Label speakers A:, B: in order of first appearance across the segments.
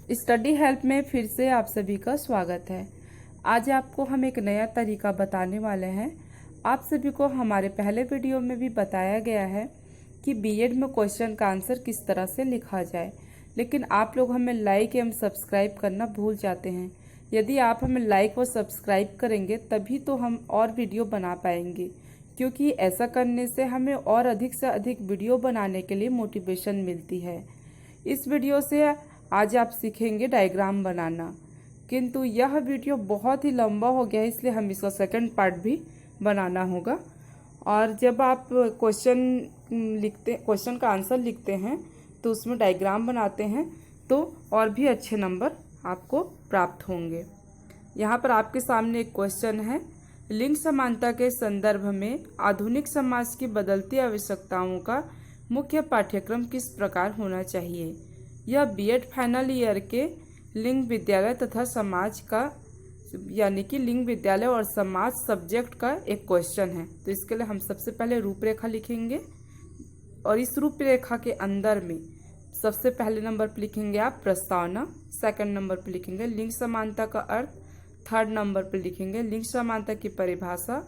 A: Study help में फिर से आप सभी का स्वागत है। आज आपको हम एक नया तरीका बताने वाले हैं। आप सभी को हमारे पहले वीडियो में भी बताया गया है कि बीएड में क्वेश्चन का आंसर किस तरह से लिखा जाए, लेकिन आप लोग हमें लाइक एवं सब्सक्राइब करना भूल जाते हैं। यदि आप हमें लाइक व सब्सक्राइब करेंगे तभी तो हम और वीडियो बना पाएंगे, क्योंकि ऐसा करने से हमें और अधिक से अधिक वीडियो बनाने के लिए मोटिवेशन मिलती है। इस वीडियो से आज आप सीखेंगे डायग्राम बनाना, किंतु यह वीडियो बहुत ही लंबा हो गया है, इसलिए हम इसका सेकंड पार्ट भी बनाना होगा। और जब आप क्वेश्चन का आंसर लिखते हैं तो उसमें डायग्राम बनाते हैं तो और भी अच्छे नंबर आपको प्राप्त होंगे। यहाँ पर आपके सामने एक क्वेश्चन है, लिंग समानता के संदर्भ में आधुनिक समाज की बदलती आवश्यकताओं का मुख्य पाठ्यक्रम किस प्रकार होना चाहिए। यह बीएड फाइनल ईयर के लिंग विद्यालय तथा समाज का यानी कि लिंग विद्यालय और समाज सब्जेक्ट का एक क्वेश्चन है। तो इसके लिए हम सबसे पहले रूपरेखा लिखेंगे और इस रूपरेखा के अंदर में सबसे पहले नंबर पर लिखेंगे आप प्रस्तावना, सेकंड नंबर पर लिखेंगे लिंग समानता का अर्थ, थर्ड नंबर पर लिखेंगे लिंग समानता की परिभाषा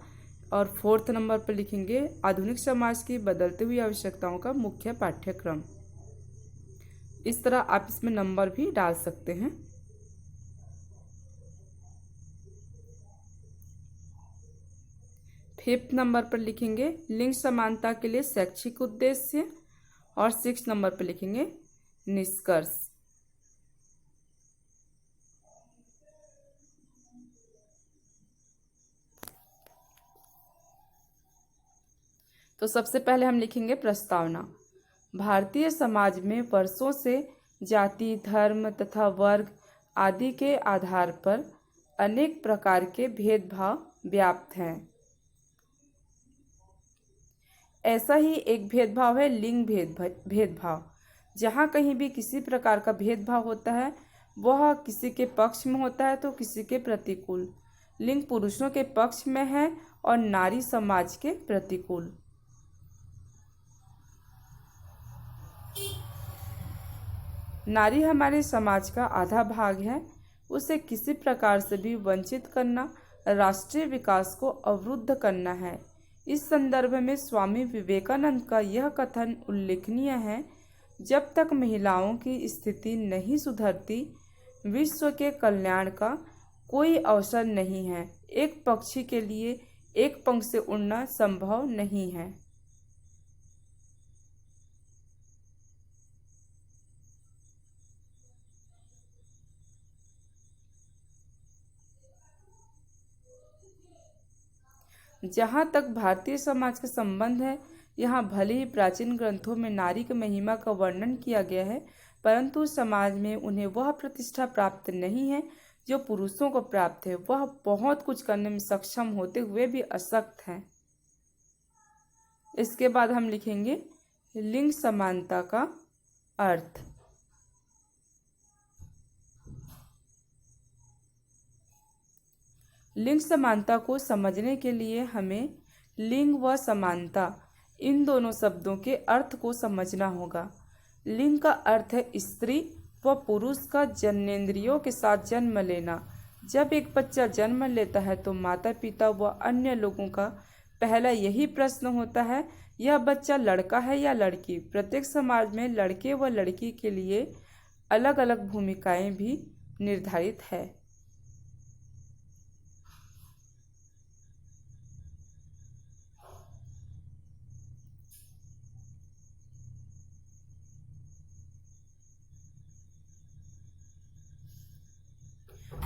A: और फोर्थ नंबर पर लिखेंगे आधुनिक समाज की बदलती हुई आवश्यकताओं का मुख्य पाठ्यक्रम। इस तरह आप इसमें नंबर भी डाल सकते हैं। फिफ्थ नंबर पर लिखेंगे लिंग समानता के लिए शैक्षिक उद्देश्य और सिक्स नंबर पर लिखेंगे निष्कर्ष। तो सबसे पहले हम लिखेंगे प्रस्तावना। भारतीय समाज में वर्षों से जाति, धर्म तथा वर्ग आदि के आधार पर अनेक प्रकार के भेदभाव व्याप्त हैं। ऐसा ही एक भेदभाव है लिंग भेदभाव। जहाँ कहीं भी किसी प्रकार का भेदभाव होता है वह किसी के पक्ष में होता है तो किसी के प्रतिकूल। लिंग पुरुषों के पक्ष में है और नारी समाज के प्रतिकूल। नारी हमारे समाज का आधा भाग है, उसे किसी प्रकार से भी वंचित करना राष्ट्रीय विकास को अवरुद्ध करना है। इस संदर्भ में स्वामी विवेकानंद का यह कथन उल्लेखनीय है, जब तक महिलाओं की स्थिति नहीं सुधरती विश्व के कल्याण का कोई अवसर नहीं है। एक पक्षी के लिए एक पंख से उड़ना संभव नहीं है। जहाँ तक भारतीय समाज का संबंध है, यहाँ भले ही प्राचीन ग्रंथों में नारी की महिमा का वर्णन किया गया है, परंतु समाज में उन्हें वह प्रतिष्ठा प्राप्त नहीं है जो पुरुषों को प्राप्त है। वह बहुत कुछ करने में सक्षम होते हुए भी अशक्त हैं। इसके बाद हम लिखेंगे लिंग समानता का अर्थ। लिंग समानता को समझने के लिए हमें लिंग व समानता इन दोनों शब्दों के अर्थ को समझना होगा। लिंग का अर्थ है स्त्री व पुरुष का जन्नेंद्रियों के साथ जन्म लेना। जब एक बच्चा जन्म लेता है तो माता पिता व अन्य लोगों का पहला यही प्रश्न होता है, यह बच्चा लड़का है या लड़की। प्रत्येक समाज में लड़के व लड़की के लिए अलग अलग भूमिकाएं भी निर्धारित है।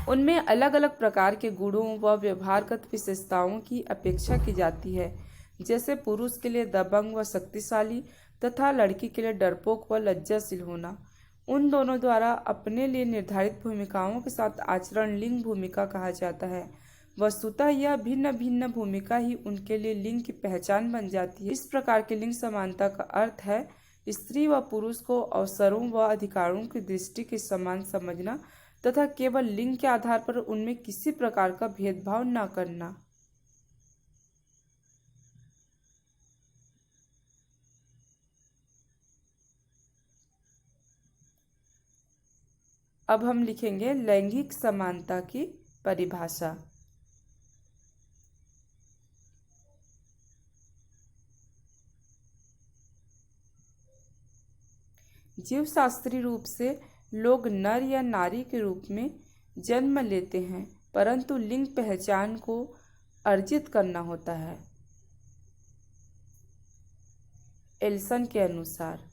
A: उनमें अलग अलग प्रकार के गुणों व व्यवहारगत विशेषताओं की अपेक्षा की जाती है, जैसे पुरुष के लिए दबंग व शक्तिशाली तथा लड़की के लिए डरपोक व लज्जाशील होना। उन दोनों द्वारा अपने लिए निर्धारित भूमिकाओं के साथ आचरण लिंग भूमिका कहा जाता है। वस्तुतः यह भिन्न भिन्न भूमिका ही उनके लिए लिंग की पहचान बन जाती है। इस प्रकार की लिंग समानता का अर्थ है स्त्री व पुरुष को अवसरों व अधिकारों की दृष्टि के समान समझना तथा केवल लिंग के आधार पर उनमें किसी प्रकार का भेदभाव न करना। अब हम लिखेंगे लैंगिक समानता की परिभाषा। जीव शास्त्रीय रूप से लोग नर या नारी के रूप में जन्म लेते हैं, परंतु लिंग पहचान को अर्जित करना होता है। एल्सन के अनुसार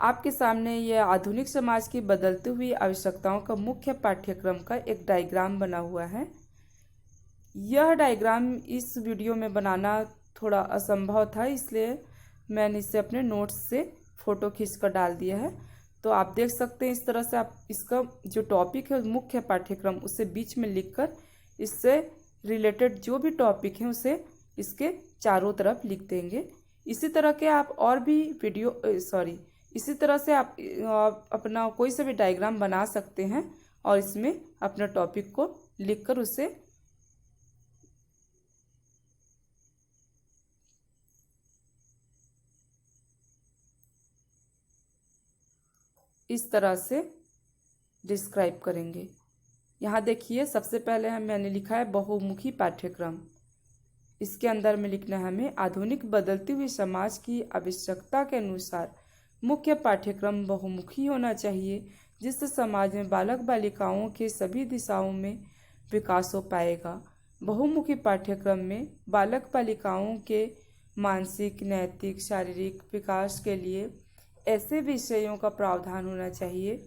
A: आपके सामने यह आधुनिक समाज की बदलती हुई आवश्यकताओं का मुख्य पाठ्यक्रम का एक डायग्राम बना हुआ है। यह डायग्राम इस वीडियो में बनाना थोड़ा असंभव था, इसलिए मैंने इसे अपने नोट्स से फ़ोटो खींच कर डाल दिया है। तो आप देख सकते हैं इस तरह से आप इसका जो टॉपिक है मुख्य पाठ्यक्रम उसे बीच में लिखकर इससे रिलेटेड जो भी टॉपिक है उसे इसके चारों तरफ लिख देंगे। इसी तरह के आप और भी इसी तरह से आप अपना कोई से भी डायग्राम बना सकते हैं और इसमें अपने टॉपिक को लिखकर उसे इस तरह से डिस्क्राइब करेंगे। यहाँ देखिए सबसे पहले मैंने लिखा है बहुमुखी पाठ्यक्रम। इसके अंदर में लिखना है हमें आधुनिक बदलती हुई समाज की आवश्यकता के अनुसार मुख्य पाठ्यक्रम बहुमुखी होना चाहिए, जिससे समाज में बालक बालिकाओं के सभी दिशाओं में विकास हो पाएगा। बहुमुखी पाठ्यक्रम में बालक बालिकाओं के मानसिक, नैतिक, शारीरिक विकास के लिए ऐसे विषयों का प्रावधान होना चाहिए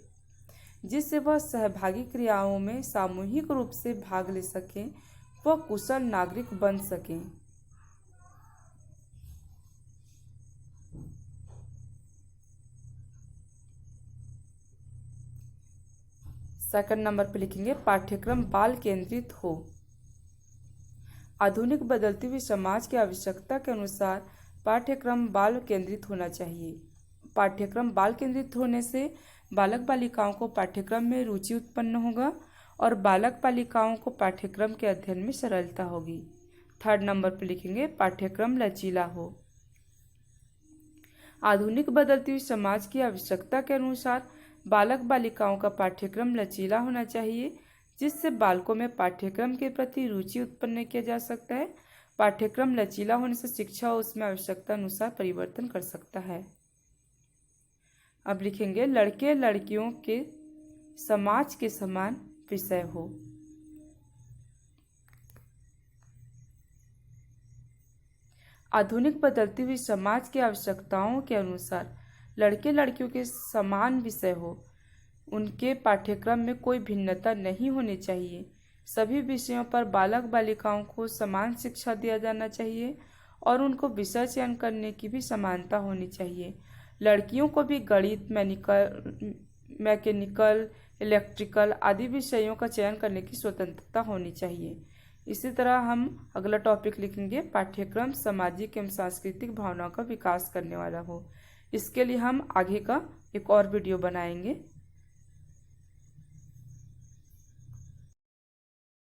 A: जिससे वह सहभागी क्रियाओं में सामूहिक रूप से भाग ले सकें, वह कुशल नागरिक बन सकें। सेकंड नंबर पे लिखेंगे पाठ्यक्रम बाल केंद्रित हो। आधुनिक बदलती हुई समाज की आवश्यकता के अनुसार पाठ्यक्रम बाल केंद्रित होना चाहिए। पाठ्यक्रम बाल केंद्रित होने से बालक बालिकाओं को पाठ्यक्रम में रुचि उत्पन्न होगा और बालक बालिकाओं को पाठ्यक्रम के अध्ययन में सरलता होगी। थर्ड नंबर पर लिखेंगे पाठ्यक्रम लचीला हो। आधुनिक बदलती हुई समाज की आवश्यकता के अनुसार बालक बालिकाओं का पाठ्यक्रम लचीला होना चाहिए, जिससे बालकों में पाठ्यक्रम के प्रति रुचि उत्पन्न किया जा सकता है। पाठ्यक्रम लचीला होने से शिक्षा उसमें आवश्यकता अनुसार परिवर्तन कर सकता है। अब लिखेंगे लड़के लड़कियों के समाज के समान विषय हो। आधुनिक बदलती हुई समाज की आवश्यकताओं के अनुसार लड़के लड़कियों के समान विषय हो। उनके पाठ्यक्रम में कोई भिन्नता नहीं होनी चाहिए। सभी विषयों पर बालक बालिकाओं को समान शिक्षा दिया जाना चाहिए और उनको विषय चयन करने की भी समानता होनी चाहिए। लड़कियों को भी गणित, मैकेनिकल, इलेक्ट्रिकल आदि विषयों का चयन करने की स्वतंत्रता होनी चाहिए। इसी तरह हम अगला टॉपिक लिखेंगे पाठ्यक्रम सामाजिक एवं सांस्कृतिक भावनाओं का विकास करने वाला हो। इसके लिए हम आगे का एक और वीडियो बनाएंगे।